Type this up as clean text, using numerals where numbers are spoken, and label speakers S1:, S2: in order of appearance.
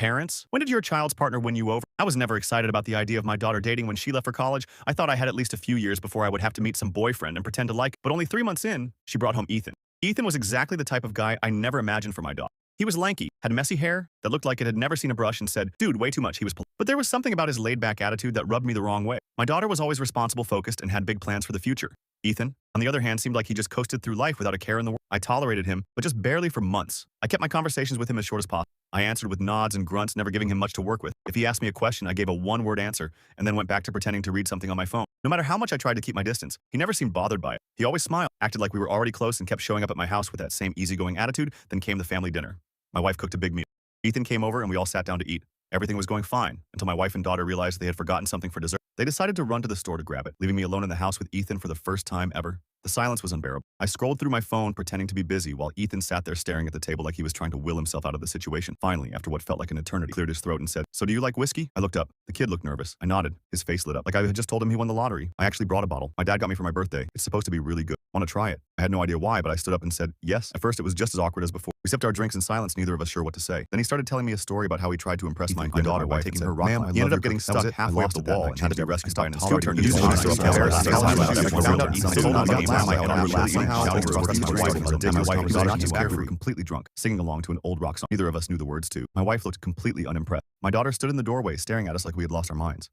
S1: Parents, when did your child's partner win you over? I was never excited about the idea of my daughter dating when she left for college. I thought I had at least a few years before I would have to meet some boyfriend and pretend to like, but only 3 months in, she brought home Ethan. Ethan was exactly the type of guy I never imagined for my daughter. He was lanky, had messy hair that looked like it had never seen a brush and said, dude, way too much. But there was something about his laid-back attitude that rubbed me the wrong way. My daughter was always responsible, focused, and had big plans for the future. Ethan, on the other hand, seemed like he just coasted through life without a care in the world. I tolerated him, but just barely for months. I kept my conversations with him as short as possible. I answered with nods and grunts, never giving him much to work with. If he asked me a question, I gave a one-word answer and then went back to pretending to read something on my phone. No matter how much I tried to keep my distance, he never seemed bothered by it. He always smiled, acted like we were already close, and kept showing up at my house with that same easygoing attitude. Then came the family dinner. My wife cooked a big meal. Ethan came over and we all sat down to eat. Everything was going fine until my wife and daughter realized they had forgotten something for dessert. They decided to run to the store to grab it, leaving me alone in the house with Ethan for the first time ever. The silence was unbearable. I scrolled through my phone, pretending to be busy, while Ethan sat there staring at the table like he was trying to will himself out of the situation. Finally, after what felt like an eternity, he cleared his throat and said, "So do you like whiskey?" I looked up. The kid looked nervous. I nodded. His face lit up, like I had just told him he won the lottery. I actually brought a bottle. My dad got me for my birthday. It's supposed to be really good. Want to try it? I had no idea why, but I stood up and said yes. At first, it was just as awkward as before. We sipped our drinks in silence, neither of us sure what to say. Then he started telling me a story about how he tried to impress my daughter by taking her rock. He ended up getting stuck halfway up the wall and had to be rescued by an instructor. He completely drunk, singing along to an old rock song neither of us knew the words to. My wife looked completely unimpressed. My daughter stood in the doorway, staring at us like we had lost our minds.